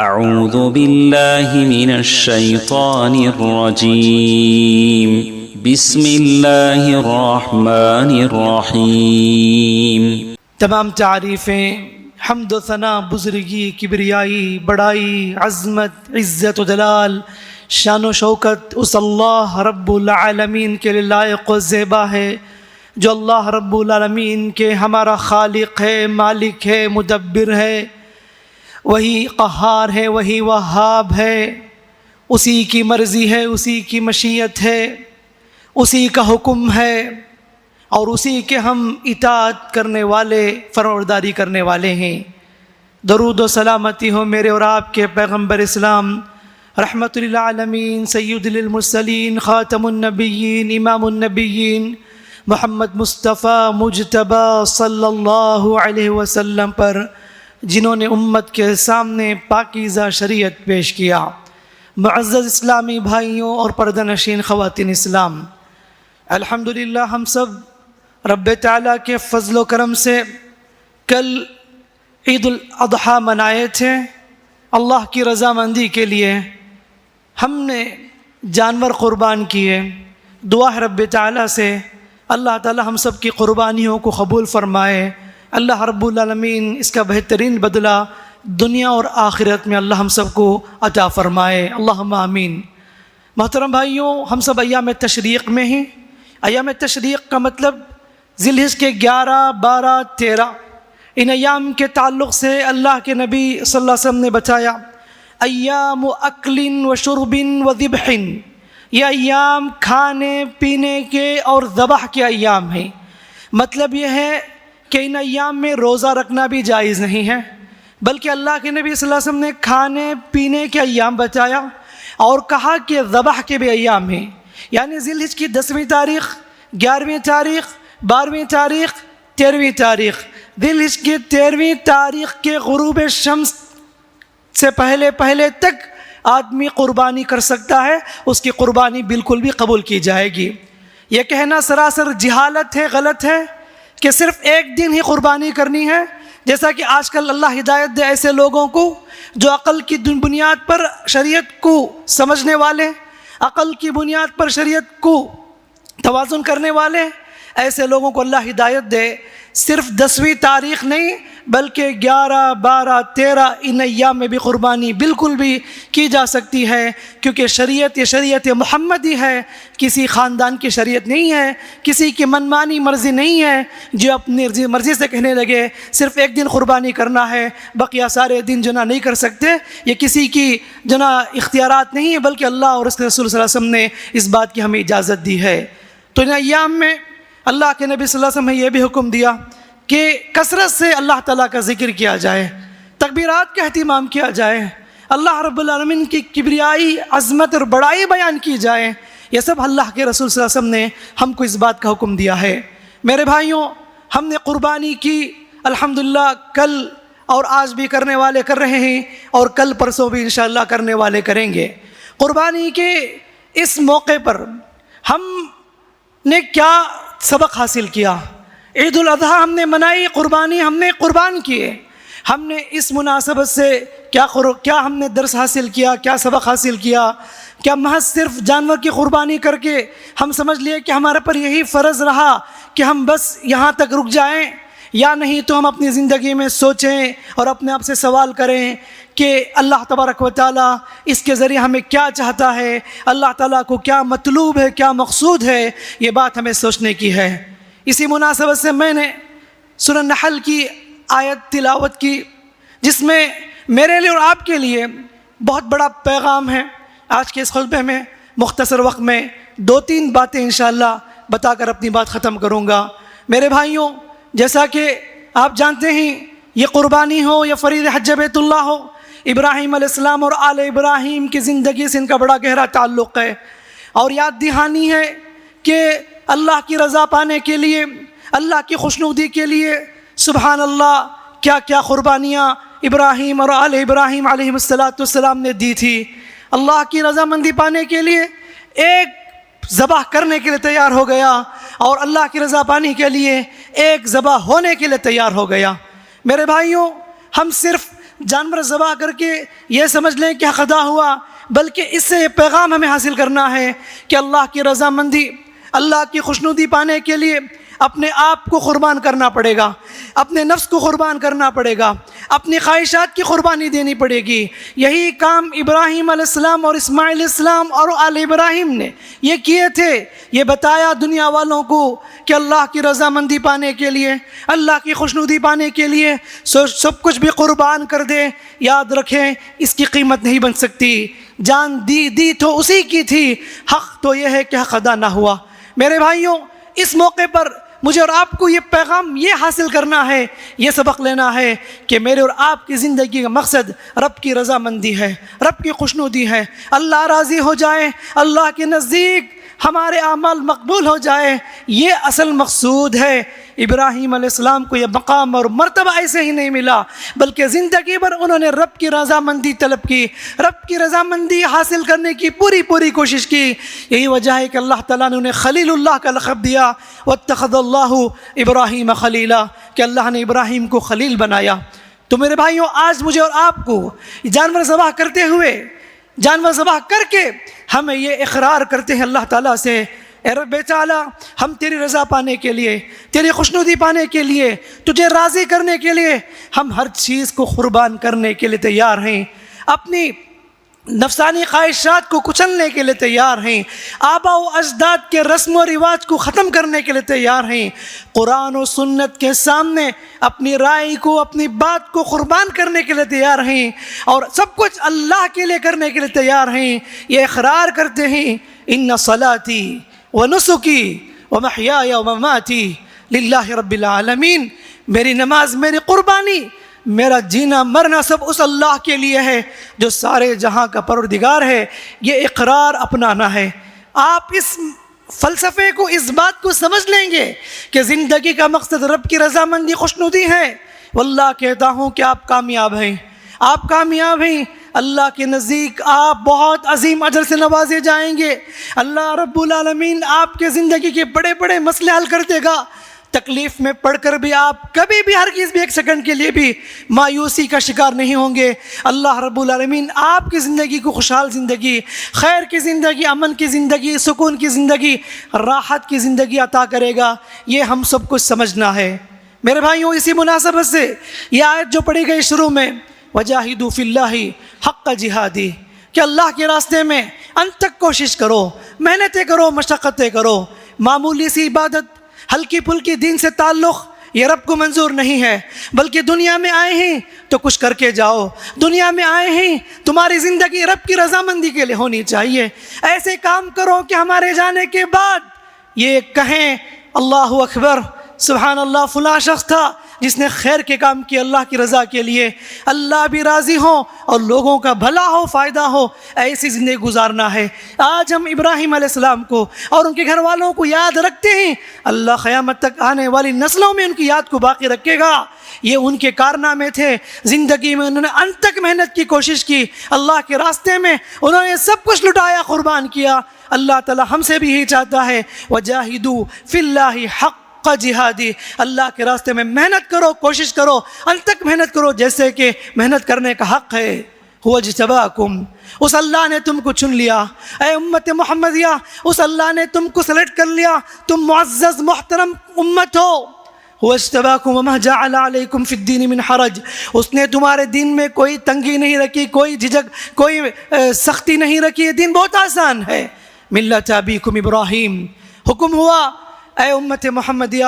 أعوذ بالله من الشيطان الرجيم بسم الله الرحمن الرحيم۔ تمام تعریفیں، حمد و ثنا، بزرگی، کبریائی، بڑائی، عظمت، عزت و جلال، شان و شوکت اس اللہ رب العالمین کے لیے لائق و زیبا ہے جو اللہ رب العالمین کے ہمارا خالق ہے، مالک ہے، مدبر ہے، وہی قہار ہے، وہی وہاب ہے، اسی کی مرضی ہے، اسی کی مشیت ہے، اسی کا حکم ہے اور اسی کے ہم اطاعت کرنے والے، فرمانبرداری کرنے والے ہیں۔ درود و سلامتی ہو میرے اور آپ کے پیغمبر اسلام رحمت للعالمین، سید للمرسلین، خاتم النبیین، امام النبیین، محمد مصطفیٰ مجتبی صلی اللہ علیہ وسلم پر، جنہوں نے امت کے سامنے پاکیزہ شریعت پیش کیا۔ معزز اسلامی بھائیوں اور پردہ نشین خواتین اسلام، الحمدللہ ہم سب رب تعالیٰ کے فضل و کرم سے کل عید الاضحیٰ منائے تھے۔ اللہ کی رضامندی کے لیے ہم نے جانور قربان کیے۔ دعا ہے رب تعالیٰ سے اللہ تعالیٰ ہم سب کی قربانیوں کو قبول فرمائے۔ اللہ رب العالمین اس کا بہترین بدلہ دنیا اور آخرت میں اللہ ہم سب کو عطا فرمائے، اللہم آمین۔ محترم بھائیوں، ہم سب ایام تشریق میں ہیں۔ ایام تشریق کا مطلب ذی الحجہ کے 11، 12، 13 ان ایام کے تعلق سے اللہ کے نبی صلی اللہ علیہ وسلم نے بتایا، ایام اکل و شرب و ذبح، یہ ایام کھانے پینے کے اور ذبح کے ایام ہیں۔ مطلب یہ ہے کہ ان ایام میں روزہ رکھنا بھی جائز نہیں ہے، بلکہ اللہ کے نبی صلی اللہ علیہ وسلم نے کھانے پینے کے ایام بتایا اور کہا کہ ذبح کے بھی ایام ہیں، یعنی ذی الحجہ کی 10ویں تاریخ، 11ویں تاریخ، 12ویں تاریخ، 13ویں تاریخ، ذی الحجہ کی 13ویں تاریخ کے غروب شمس سے پہلے تک آدمی قربانی کر سکتا ہے، اس کی قربانی بالکل بھی قبول کی جائے گی۔ یہ کہنا سراسر جہالت ہے، غلط ہے کہ صرف ایک دن ہی قربانی کرنی ہے، جیسا کہ آج کل اللہ ہدایت دے ایسے لوگوں کو جو عقل کی بنیاد پر شریعت کو سمجھنے والے، عقل کی بنیاد پر شریعت کو توازن کرنے والے، ایسے لوگوں کو اللہ ہدایت دے۔ صرف 10ویں تاریخ نہیں بلکہ 11، 12، 13 ان ایام میں بھی قربانی بالکل بھی کی جا سکتی ہے، کیونکہ شریعت یہ شریعت محمدی ہے، کسی خاندان کی شریعت نہیں ہے، کسی کی منمانی مرضی نہیں ہے جو اپنی مرضی سے کہنے لگے صرف ایک دن قربانی کرنا ہے، بقیہ سارے دن جنا نہیں کر سکتے۔ یہ کسی کی جنا اختیارات نہیں ہے، بلکہ اللہ اور اس کے رسول صلی اللہ علیہ وسلم نے اس بات کی ہمیں اجازت دی ہے۔ تو ان ایام میں اللہ کے نبی صلی اللہ علیہ وسلم نے یہ بھی حکم دیا کہ کثرت سے اللہ تعالیٰ کا ذکر کیا جائے، تکبیرات کا اہتمام کیا جائے، اللہ رب العالمین کی کبریائی، عظمت اور بڑائی بیان کی جائے۔ یہ سب اللہ کے رسول صلی اللہ علیہ وسلم نے ہم کو اس بات کا حکم دیا ہے۔ میرے بھائیوں، ہم نے قربانی کی الحمدللہ، کل اور آج بھی کرنے والے کر رہے ہیں اور کل پرسوں بھی انشاءاللہ کرنے والے کریں گے۔ قربانی کے اس موقع پر ہم نے کیا سبق حاصل کیا؟ عید الاضحیٰ ہم نے منائی، قربانی ہم نے قربان کیے۔ ہم نے اس مناسبت سے کیا ہم نے درس حاصل کیا، کیا سبق حاصل کیا؟ کیا محض صرف جانور کی قربانی کر کے ہم سمجھ لیے کہ ہمارے پر یہی فرض رہا کہ ہم بس یہاں تک رک جائیں، یا نہیں تو ہم اپنی زندگی میں سوچیں اور اپنے آپ سے سوال کریں کہ اللہ تبارک و تعالیٰ اس کے ذریعے ہمیں کیا چاہتا ہے، اللہ تعالیٰ کو کیا مطلوب ہے، کیا مقصود ہے؟ یہ بات ہمیں سوچنے کی ہے۔ اسی مناسبت سے میں نے سورہ النحل کی آیت تلاوت کی، جس میں میرے لیے اور آپ کے لیے بہت بڑا پیغام ہے۔ آج کے اس خطبے میں مختصر وقت میں 2-3 باتیں انشاءاللہ بتا کر اپنی بات ختم کروں گا۔ میرے بھائیوں، جیسا کہ آپ جانتے ہیں، یہ قربانی ہو یا فرید حج بیت اللہ ہو، ابراہیم علیہ السلام اور آل ابراہیم کی زندگی سے ان کا بڑا گہرا تعلق ہے، اور یاد دہانی ہے کہ اللہ کی رضا پانے کے لیے، اللہ کی خوشنودی کے لیے سبحان اللہ کیا کیا قربانیاں ابراہیم اور آل ابراہیم علیہ السلام نے دی تھی۔ اللہ کی رضامندی پانے کے لیے ایک ذبح کرنے کے لیے تیار ہو گیا، اور اللہ کی رضا پانے کے لیے ایک ذبح ہونے کے لیے تیار ہو گیا۔ میرے بھائیوں، ہم صرف جانور ذبح کر کے یہ سمجھ لیں کہ حق ادا ہوا، بلکہ اس سے یہ پیغام ہمیں حاصل کرنا ہے کہ اللہ کی رضامندی، اللہ کی خوشنودی پانے کے لیے اپنے آپ کو قربان کرنا پڑے گا، اپنے نفس کو قربان کرنا پڑے گا، اپنی خواہشات کی قربانی دینی پڑے گی۔ یہی کام ابراہیم علیہ السلام اور اسماعیل علیہ السلام اور آل ابراہیم نے یہ کیے تھے۔ یہ بتایا دنیا والوں کو کہ اللہ کی رضامندی پانے کے لیے، اللہ کی خوشنودی پانے کے لیے سب کچھ بھی قربان کر دے۔ یاد رکھیں اس کی قیمت نہیں بن سکتی، جان دی تو اسی کی تھی، حق تو یہ ہے کہ حق ادا نہ ہوا۔ میرے بھائیوں، اس موقع پر مجھے اور آپ کو یہ پیغام یہ حاصل کرنا ہے، یہ سبق لینا ہے کہ میرے اور آپ کی زندگی کا مقصد رب کی رضامندی ہے، رب کی خوشنودی ہے، اللہ راضی ہو جائے، اللہ کے نزدیک ہمارے اعمال مقبول ہو جائے، یہ اصل مقصود ہے۔ ابراہیم علیہ السلام کو یہ مقام اور مرتبہ ایسے ہی نہیں ملا، بلکہ زندگی بھر انہوں نے رب کی رضامندی طلب کی، رب کی رضامندی حاصل کرنے کی پوری کوشش کی۔ یہی وجہ ہے کہ اللہ تعالیٰ نے انہیں خلیل اللہ کا لقب دیا، واتخذ اللہ ابراہیم خلیلا، کہ اللہ نے ابراہیم کو خلیل بنایا۔ تو میرے بھائیوں، آج مجھے اور آپ کو جانور ذبح کرتے ہوئے، جانور ذبح کر کے ہمیں یہ اقرار کرتے ہیں اللہ تعالیٰ سے، اے رب تعالیٰ، ہم تیری رضا پانے کے لیے، تیری خوشنودی پانے کے لیے، تجھے راضی کرنے کے لیے ہم ہر چیز کو قربان کرنے کے لیے تیار ہیں، اپنی نفسانی خواہشات کو کچلنے کے لیے تیار ہیں، آبا و اجداد کے رسم و رواج کو ختم کرنے کے لیے تیار ہیں، قرآن و سنت کے سامنے اپنی رائے کو، اپنی بات کو قربان کرنے کے لیے تیار ہیں، اور سب کچھ اللہ کے لیے کرنے کے لیے تیار ہیں۔ یہ اقرار کرتے ہیں، ان صلاتی ونسکی ومحیای ومماتی للہ رب العالمین، میری نماز، میری قربانی، میرا جینا مرنا سب اس اللہ کے لیے ہے جو سارے جہاں کا پروردگار ہے۔ یہ اقرار اپنانا ہے۔ آپ اس فلسفے کو، اس بات کو سمجھ لیں گے کہ زندگی کا مقصد رب کی رضامندی، خوشنودی ہے، واللہ کہتا ہوں کہ آپ کامیاب ہیں، آپ کامیاب ہیں۔ اللہ کے نزدیک آپ بہت عظیم اجر سے نوازے جائیں گے۔ اللہ رب العالمین آپ کے زندگی کے بڑے مسئلے حل کر دے گا۔ تکلیف میں پڑھ کر بھی آپ کبھی بھی، ہرگز بھی، ایک سیکنڈ کے لیے بھی مایوسی کا شکار نہیں ہوں گے۔ اللہ رب العالمین آپ کی زندگی کو خوشحال زندگی، خیر کی زندگی، امن کی زندگی، سکون کی زندگی، راحت کی زندگی عطا کرے گا۔ یہ ہم سب کچھ سمجھنا ہے۔ میرے بھائیوں، اسی مناسبت سے یہ آیت جو پڑھی گئی شروع میں، وجاہدوا فی اللہ حق جہادی، کہ اللہ کے راستے میں انت تک کوشش کرو، محنتیں کرو، مشقتیں کرو۔ معمولی سی عبادت، ہلکی پھلکی دین سے تعلق یہ رب کو منظور نہیں ہے، بلکہ دنیا میں آئے ہیں تو کچھ کر کے جاؤ، دنیا میں آئے ہیں تمہاری زندگی رب کی رضامندی کے لیے ہونی چاہیے۔ ایسے کام کرو کہ ہمارے جانے کے بعد یہ کہیں اللہ اکبر، سبحان اللہ، فلاں شخص تھا جس نے خیر کے کام کیے اللہ کی رضا کے لیے، اللہ بھی راضی ہو اور لوگوں کا بھلا ہو، فائدہ ہو، ایسی زندگی گزارنا ہے۔ آج ہم ابراہیم علیہ السلام کو اور ان کے گھر والوں کو یاد رکھتے ہیں، اللہ قیامت تک آنے والی نسلوں میں ان کی یاد کو باقی رکھے گا۔ یہ ان کے کارنامے تھے، زندگی میں انہوں نے انت تک محنت کی کوشش کی، اللہ کے راستے میں انہوں نے سب کچھ لٹایا، قربان کیا۔ اللہ تعالی ہم سے بھی یہی چاہتا ہے، وجاہدوا فی اللہ حق جہادی، اللہ کے راستے میں محنت کرو، کوشش کرو، انت تک محنت کرو، جیسے کہ محنت کرنے کا حق ہے۔ هو اجتباکم، اس اللہ نے تم کو چن لیا، اے امت محمدیہ، اس اللہ نے تم کو سلیکٹ کر لیا، تم معزز محترم امت ہو۔ هو اجتباکم وما جعل علیکم فی الدین من حرج، اس نے تمہارے دین میں کوئی تنگی نہیں رکھی، کوئی جھجک، کوئی سختی نہیں رکھی، یہ دین بہت آسان ہے۔ ملت ابیکم ابراہیم، حکم ہوا اے امت محمدیہ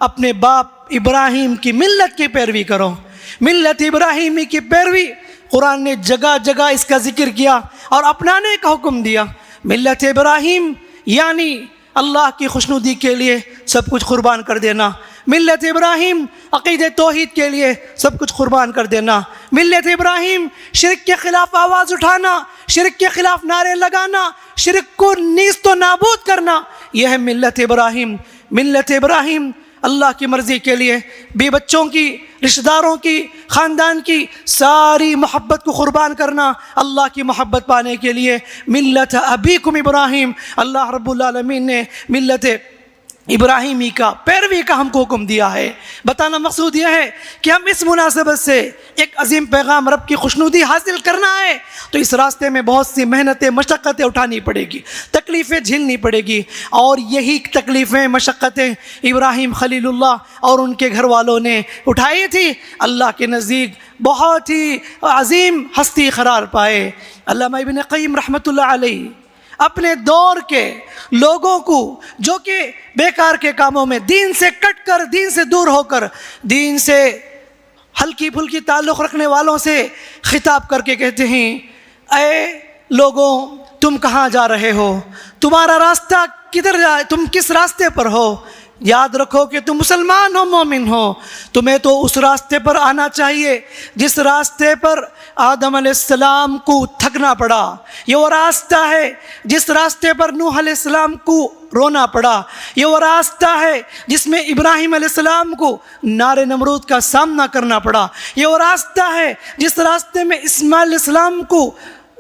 اپنے باپ ابراہیم کی ملت کی پیروی کرو، ملت ابراہیمی کی پیروی۔ قرآن نے جگہ جگہ اس کا ذکر کیا اور اپنانے کا حکم دیا۔ ملت ابراہیم یعنی اللہ کی خوشنودی کے لیے سب کچھ قربان کر دینا، ملت ابراہیم عقید توحید کے لیے سب کچھ قربان کر دینا، ملت ابراہیم شرک کے خلاف آواز اٹھانا، شرک کے خلاف نعرے لگانا، شرک کو نیست و نابود کرنا، یہ ہے ملت ابراہیم۔ ملت ابراہیم اللہ کی مرضی کے لیے بی بچوں کی، رشتہ داروں کی، خاندان کی ساری محبت کو قربان کرنا اللہ کی محبت پانے کے لیے۔ ملت ابیکم ابراہیم، اللہ رب العالمین نے ملت ابراہیمی کا پیروی کا ہم کو حکم دیا ہے۔ بتانا مقصود یہ ہے کہ ہم اس مناسبت سے ایک عظیم پیغام رب کی خوشنودی حاصل کرنا ہے تو اس راستے میں بہت سی محنتیں مشقتیں اٹھانی پڑے گی، تکلیفیں جھیلنی پڑے گی، اور یہی تکلیفیں مشقتیں ابراہیم خلیل اللہ اور ان کے گھر والوں نے اٹھائی تھی، اللہ کے نزدیک بہت ہی عظیم ہستی قرار پائے۔ علامہ ابن قیم رحمۃ اللہ علیہ اپنے دور کے لوگوں کو جو کہ بیکار کے کاموں میں دین سے کٹ کر، دین سے دور ہو کر، دین سے ہلکی پھلکی تعلق رکھنے والوں سے خطاب کر کے کہتے ہیں، اے لوگوں تم کہاں جا رہے ہو، تمہارا راستہ کدھر جائے، تم کس راستے پر ہو؟ یاد رکھو کہ تم مسلمان ہو، مومن ہو، تمہیں تو اس راستے پر آنا چاہیے جس راستے پر آدم علیہ السلام کو تھکنا پڑا، یہ وہ راستہ ہے جس راستے پر نوح علیہ السلام کو رونا پڑا، یہ وہ راستہ ہے جس میں ابراہیم علیہ السلام کو نار نمرود کا سامنا کرنا پڑا، یہ وہ راستہ ہے جس راستے میں اسماعیل علیہ السلام کو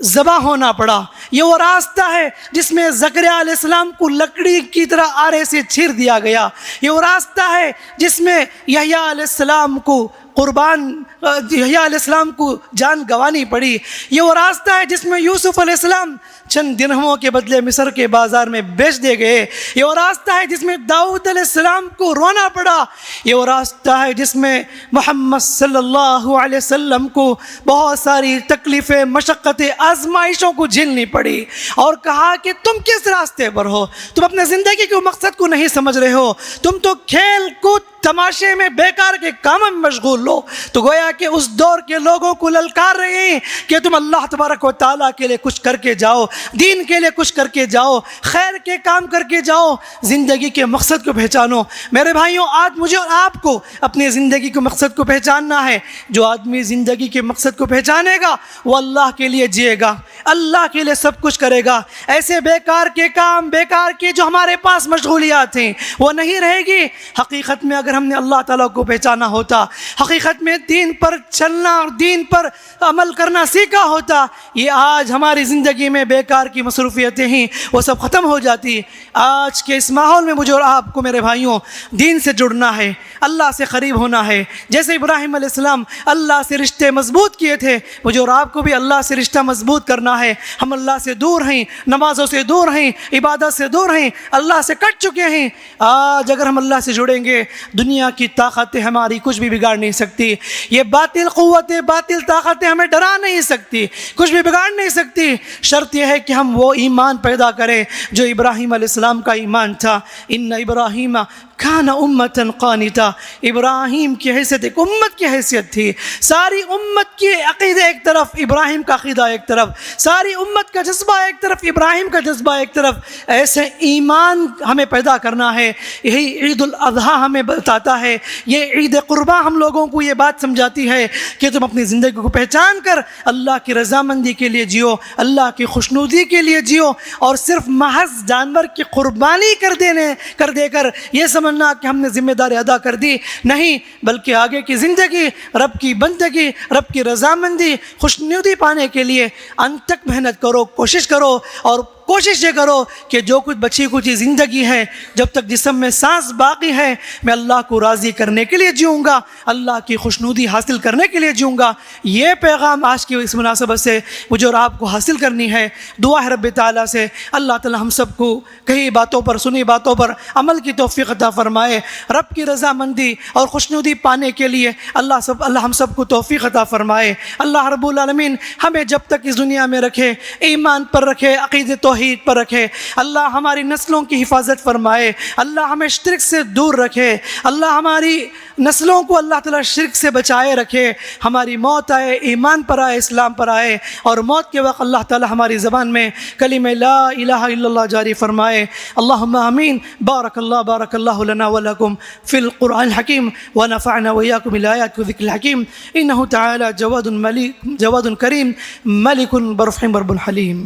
ذبح ہونا پڑا، یہ وہ راستہ ہے جس میں زکریا علیہ السلام کو لکڑی کی طرح آرے سے چیر دیا گیا، یہ وہ راستہ ہے جس میں یحییٰ علیہ السلام کو یحییٰ علیہ السلام کو جان گوانی پڑی، یہ وہ راستہ ہے جس میں یوسف علیہ السلام چند درہموں کے بدلے مصر کے بازار میں بیچ دیے گئے، یہ وہ راستہ ہے جس میں داؤد علیہ السلام کو رونا پڑا، یہ وہ راستہ ہے جس میں محمد صلی اللہ علیہ وسلم کو بہت ساری تکلیفیں، مشقتیں، آزمائشوں کو جھیلنی پڑی، اور کہا کہ تم کس راستے پر ہو، تم اپنے زندگی کے مقصد کو نہیں سمجھ رہے ہو، تم تو کھیل کود تماشے میں بیکار کے کاموں میں مشغول ہو۔ تو گویا کہ اس دور کے لوگوں کو للکار رہے ہیں کہ تم اللہ تبارک و تعالیٰ کے لیے کچھ کر کے جاؤ، دین کے لیے کچھ کر کے جاؤ، خیر کے کام کر کے جاؤ، زندگی کے مقصد کو پہچانو۔ میرے بھائیوں، آج مجھے اور آپ کو اپنی زندگی کے مقصد کو پہچاننا ہے۔ جو آدمی زندگی کے مقصد کو پہچانے گا وہ اللہ کے لیے جیے گا، اللہ کے لیے سب کچھ کرے گا، ایسے بیکار کے کام، بیکار کے جو ہمارے پاس مشغولیات ہیں وہ نہیں رہے گی۔ حقیقت میں اگر ہم نے اللہ تعالیٰ کو پہچانا ہوتا، حقیقت میں دین پر چلنا اور دین پر عمل کرنا سیکھا ہوتا، یہ آج ہماری زندگی میں بیکار کی مصروفیتیں ہیں وہ سب ختم ہو جاتی۔ آج کے اس ماحول میں مجھے اور آپ کو میرے بھائیوں دین سے جڑنا ہے، اللہ سے قریب ہونا ہے۔ جیسے ابراہیم علیہ السلام اللہ سے رشتے مضبوط کیے تھے، مجھے اور آپ کو بھی اللہ سے رشتہ مضبوط کرنا ہے۔ ہم اللہ سے دور ہیں، نمازوں سے دور ہیں، عبادت سے دور ہیں، اللہ سے کٹ چکے ہیں۔ آج اگر ہم اللہ سے جڑیں گے، دنیا کی طاقتیں ہماری کچھ بھی بگاڑ نہیں سکتی، یہ باطل قوتیں، باطل طاقتیں ہمیں ڈرا نہیں سکتی، کچھ بھی بگاڑ نہیں سکتی۔ شرط یہ ہے کہ ہم وہ ایمان پیدا کریں جو ابراہیم علیہ السلام کا ایمان تھا۔ ان ابراہیم کان امتاً قانتا، ابراہیم کی حیثیت ایک امت کی حیثیت تھی۔ ساری امت کی عقیدہ ایک طرف، ابراہیم کا عقیدہ ایک طرف، ساری امت کا جذبہ ایک طرف، ابراہیم کا جذبہ ایک طرف۔ ایسے ایمان ہمیں پیدا کرنا ہے۔ یہی عید الاضحیٰ ہمیں بتاتا ہے، یہ عید قرباں ہم لوگوں کو یہ بات سمجھاتی ہے کہ تم اپنی زندگی کو پہچان کر اللہ کی رضامندی کے لیے جیو، اللہ کی خوشنودی کے لیے جیو، اور صرف محض جانور کی قربانی کر دے کر یہ سمجھنا کہ ہم نے ذمہ داری ادا کر دی، نہیں، بلکہ آگے کی زندگی رب کی بندگی، رب کی رضامندی، خوشنودی پانے کے لیے انت تک محنت کرو، کوشش کرو، اور کوشش یہ کرو کہ جو کچھ بچی کچھ زندگی ہے، جب تک جسم میں سانس باقی ہے، میں اللہ کو راضی کرنے کے لیے جیوں گا، اللہ کی خوشنودی حاصل کرنے کے لیے جیوں گا۔ یہ پیغام آج کی اس مناسبت سے مجھے اور آپ کو حاصل کرنی ہے۔ دعا ہے رب تعالیٰ سے اللہ تعالیٰ ہم سب کو کہی باتوں پر، سنی باتوں پر عمل کی توفیق عطا فرمائے۔ رب کی رضامندی اور خوشنودی پانے کے لیے اللہ ہم سب کو توفیق عطا فرمائے۔ اللہ رب العالمین ہمیں جب تک اس دنیا میں رکھے، ایمان پر رکھے، عقیدہ توحید پر رکھے، اللہ ہماری نسلوں کی حفاظت فرمائے، اللہ ہمیں شرک سے دور رکھے، اللہ ہماری نسلوں کو اللہ تعالیٰ شرک سے بچائے رکھے، ہماری موت آئے ایمان پر آئے، اسلام پر آئے، اور موت کے وقت اللہ تعالیٰ ہماری زبان میں کلمہ لا الہ الا اللہ جاری فرمائے۔ اللہم آمین۔ بارک اللہ لنا ولکم فی القرآن الحکیم ونفعنا وإياكم بالآیات والذکر الحکیم انہ تعالی جواد کریم ملک برحیم رب حلیم۔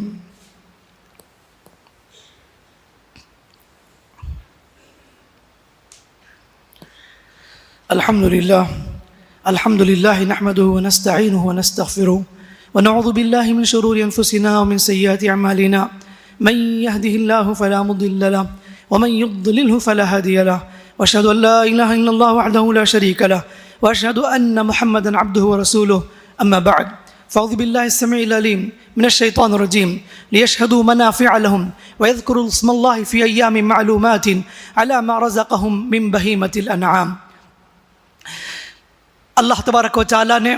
الحمد لله نحمده ونستعينه ونستغفره ونعوذ بالله من شرور أنفسنا ومن سيئات أعمالنا من يهده الله فلا مضل له ومن يضلله فلا هادي له وأشهد أن لا إله إلا الله وحده لا شريك له وأشهد أن محمدا عبده ورسوله أما بعد فأعوذ بالله السميع العليم من الشيطان الرجيم ليشهدوا منافع لهم ويذكروا اسم الله في أيام معلومات على ما رزقهم من بهيمة الأنعام. اللہ تبارک و تعالیٰ نے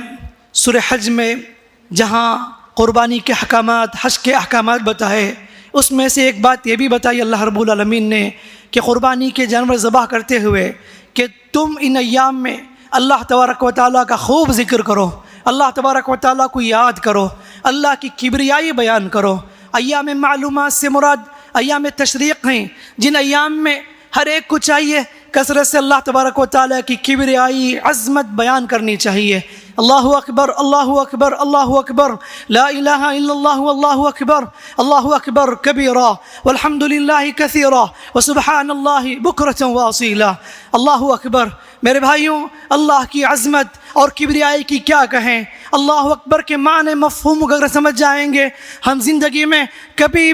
سورہ حج میں جہاں قربانی کے احکامات، حج کے احکامات بتائے، اس میں سے ایک بات یہ بھی بتائی اللہ رب العالمین نے کہ قربانی کے جانور ذبح کرتے ہوئے کہ تم ان ایام میں اللہ تبارک و تعالیٰ کا خوب ذکر کرو، اللہ تبارک و تعالیٰ کو یاد کرو، اللہ کی کبریائی بیان کرو. ایام معلومات سے مراد ایام تشریق ہیں، جن ایام میں ہر ایک کو چاہیے کثرت سے اللہ تبارک و تعالیٰ کی کبریائی عظمت بیان کرنی چاہیے. اللہ اکبر اللہ اکبر اللہ اکبر لا الہ الا اللہ واللہ اکبر اللہ اکبر کبیرا والحمد للہ کثیرا وسبحان اللہ بکرۃ واصیلا. اللہ اکبر. میرے بھائیوں، اللہ کی عظمت اور کبریائی کی کیا کہیں. اللہ اکبر کے معنی مفہوم اگر سمجھ جائیں گے، ہم زندگی میں کبھی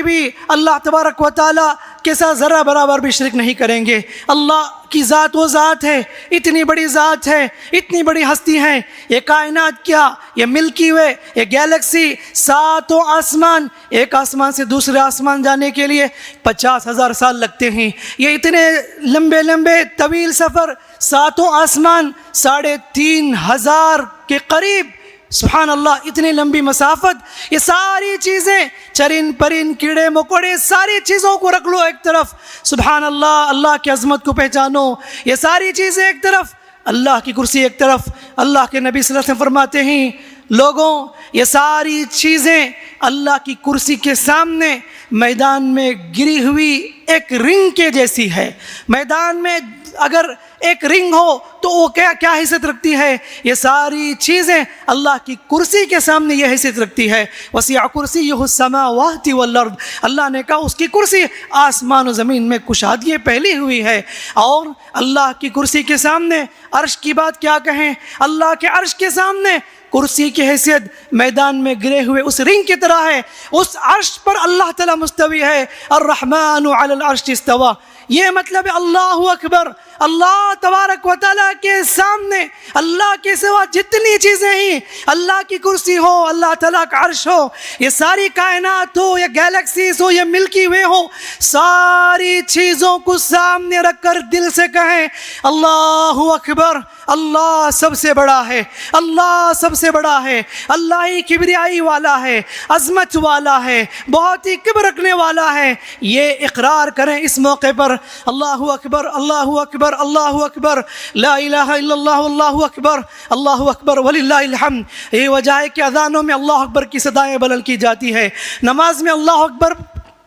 بھی اللہ تبارک و تعالیٰ کے ساتھ ذرہ برابر بھی شرک نہیں کریں گے. اللہ کی ذات وہ ذات ہے، اتنی بڑی ذات ہے، اتنی بڑی ہستی ہے. یہ کائنات کیا، یہ ملکی وے، یہ گیلیکسی، ساتوں آسمان، ایک آسمان سے دوسرے آسمان جانے کے لیے 50,000 سال لگتے ہیں. یہ اتنے لمبے طویل سفر، ساتوں آسمان 3,500 کے قریب، سبحان اللہ، اتنی لمبی مسافت. یہ ساری چیزیں، چرند پرند کیڑے مکوڑے، ساری چیزوں کو رکھ لو ایک طرف، سبحان اللہ، اللہ کی عظمت کو پہچانو. یہ ساری چیزیں ایک طرف، اللہ کی کرسی ایک طرف. اللہ کے نبی صلی اللہ علیہ وسلم فرماتے ہیں، لوگوں یہ ساری چیزیں اللہ کی کرسی کے سامنے میدان میں گری ہوئی ایک رنگ کے جیسی ہے. میدان میں اگر ایک رنگ ہو تو وہ کیا حیثیت رکھتی ہے؟ یہ ساری چیزیں اللہ کی کرسی کے سامنے یہ حیثیت رکھتی ہے. وسیع کرسیہ السماوات والارض. اللہ نے کہا اس کی کرسی آسمان و زمین میں کشادگی پھیلی ہوئی ہے. اور اللہ کی کرسی کے سامنے عرش کی بات کیا کہیں، اللہ کے عرش کے سامنے کرسی کی حیثیت میدان میں گرے ہوئے اس رنگ کی طرح ہے. اس عرش پر اللہ تعالیٰ مستوی ہے. الرحمن علی العرش استوى. یہ مطلب ہے اللہ اکبر. اللہ تبارک و تعالیٰ کے سامنے اللہ کے سوا جتنی چیزیں ہیں، اللہ کی کرسی ہو، اللہ تعالیٰ کا عرش ہو، یہ ساری کائنات ہو، یا گیلیکسیز ہو، یا ملکی وے ہو، ساری چیزوں کو سامنے رکھ کر دل سے کہیں اللہ اکبر. اللہ سب سے بڑا ہے، اللہ سب سے بڑا ہے، اللہ ہی کبریائی والا ہے، عظمت والا ہے، بہت ہی کبر رکھنے والا ہے. یہ اقرار کریں اس موقع پر، اللہ اکبر اللہ اکبر اللہ اکبر لا الہ الا اللہ واللہ اکبر اللہ اکبر وللہ الحمد. یہ وجہ ہے کہ اذانوں میں اللہ اکبر کی صدائیں بلند کی جاتی ہے، نماز میں اللہ اکبر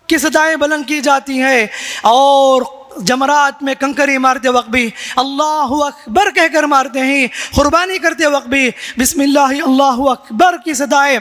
کی صدائیں بلند کی جاتی ہیں، اور جمرات میں کنکری مارتے وقت بھی اللہ اکبر کہہ کر مارتے ہیں. قربانی کرتے وقت بھی بسم اللہ اللہ اکبر کی صدائیں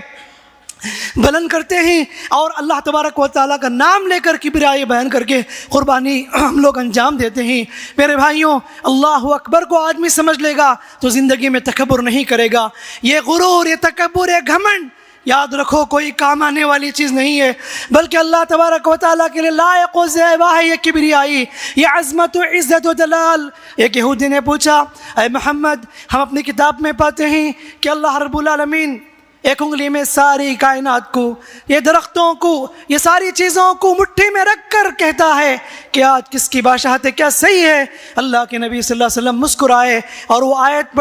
بلند کرتے ہیں، اور اللہ تبارک و تعالیٰ کا نام لے کر کبریائی بیان کر کے قربانی ہم لوگ انجام دیتے ہیں. میرے بھائیوں، اللہ اکبر کو آدمی سمجھ لے گا تو زندگی میں تکبر نہیں کرے گا. یہ غرور، یہ تکبر، یہ گھمنڈ، یاد رکھو کوئی کام آنے والی چیز نہیں ہے، بلکہ اللہ تبارک و تعالیٰ کے لیے لائق و زیبا ہے یہ کبریائی، یہ عظمت و عزت و جلال. ایک یہودی نے پوچھا، اے محمد، ہم اپنی کتاب میں پاتے ہیں کہ اللہ رب العالمین ایک انگلی میں ساری کائنات کو، یہ درختوں کو، یہ ساری چیزوں کو مٹھی میں رکھ کر کہتا ہے کہ آج کس کی بادشاہت ہے، کیا صحیح ہے؟ اللہ کے نبی صلی اللہ علیہ وسلم مسکرائے اور وہ آیت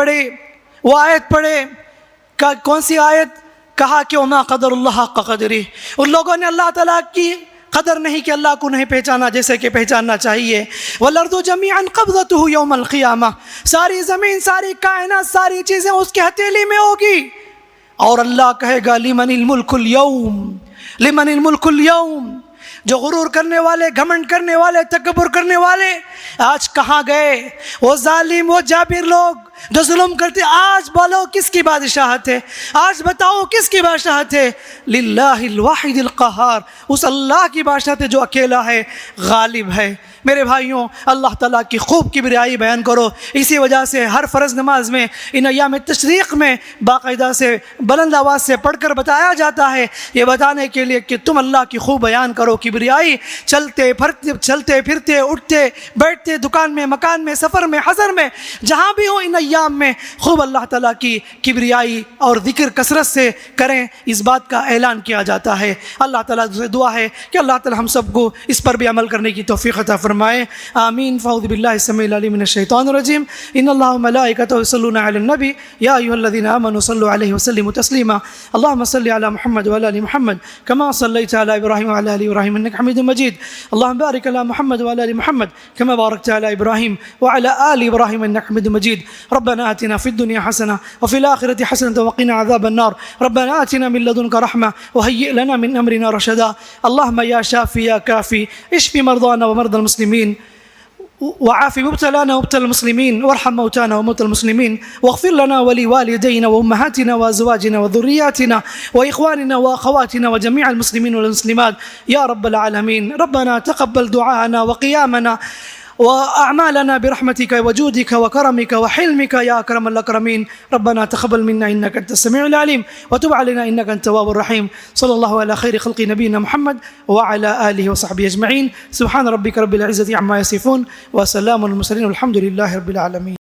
پڑھے. کون سی آیت؟ کہا کہ وما قدر اللہ حق قدرہ. ان لوگوں نے اللہ تعالیٰ کی قدر نہیں کہ اللہ کو نہیں پہچانا جیسے کہ پہچاننا چاہیے. والارض جميعا قبضته يوم القیامہ. ساری زمین، ساری کائنات، ساری چیزیں اس کی ہتھیلی میں ہوگی، اور اللہ کہے گا لمن الملک اليوم، لمن الملک اليوم. جو غرور کرنے والے، گھمنڈ کرنے والے، تکبر کرنے والے آج کہاں گئے؟ وہ ظالم، وہ جابر لوگ جو ظلم کرتے آج بولو کس کی بادشاہت ہے؟ آج بتاؤ کس کی بادشاہت ہے؟ للہ الواحد القہار، اس اللہ کی بادشاہت ہے جو اکیلا ہے، غالب ہے۔ میرے بھائیوں، اللہ تعالیٰ کی خوب کبریائی بیان کرو۔ اسی وجہ سے ہر فرض نماز میں ان ایام تشریق میں باقاعدہ سے بلند آواز سے پڑھ کر بتایا جاتا ہے، یہ بتانے کے لیے کہ تم اللہ کی خوب بیان کرو کبریائی۔ چلتے پھرتے اٹھتے بیٹھتے، دکان میں، مکان میں، سفر میں، حضر میں، جہاں بھی ہو ان ایام میں خوب اللہ تعالیٰ کی کبریائی اور ذکر کثرت سے کریں، اس بات کا اعلان کیا جاتا ہے۔ اللہ تعالیٰ سے دعا ہے کہ اللہ تعالیٰ ہم سب کو اس پر بھی عمل کرنے کی توفیق عطا فرمائے، آمین۔ فاعوذ باللہ السمیع العلیم من الشیطان الرجیم، ان اللہ وملائکتہ یصلون علی النبی یا ایھا الذین آمنوا صلوا علیہ وسلموا تسلیما، اللهم صل علی محمد وعلی آل محمد كما صليت على ابراہیم وعلى آل ابراہیم انک حمید مجید، اللهم بارک علی محمد وعلى آل محمد كما باركت على ابراہیم وعلى آل ابراہیم انک حمید مجید، ربنا آتنا فی الدنیا حسنہ وفی الآخرة حسنة وقنا عذاب النار، ربنا آتنا من لدنک رحمة وهيئ لنا من امرنا رشدا، اللهم یا شافی یا کافی اشف مرضانا ومرضى المسلمين وعاف مبتلانا ومبتلى المسلمين وارحم موتانا وموتى المسلمين واغفر لنا ولوالدينا وأمهاتنا وأزواجنا وذرياتنا وإخواننا وأخواتنا وجميع المسلمين والمسلمات يا رب العالمين. ربنا تقبل دعاءنا وقيامنا وأعمالنا برحمتك وجودك وكرمك وحلمك يا أكرم الأكرمين. ربنا تقبل منا إنك أنت السميع العليم وتب علينا إنك أنت التواب الرحيم. صلى الله على خير خلق نبينا محمد وعلى آله وصحبه أجمعين. سبحان ربك رب العزة عما يصفون وسلام على المرسلين والحمد لله رب العالمين.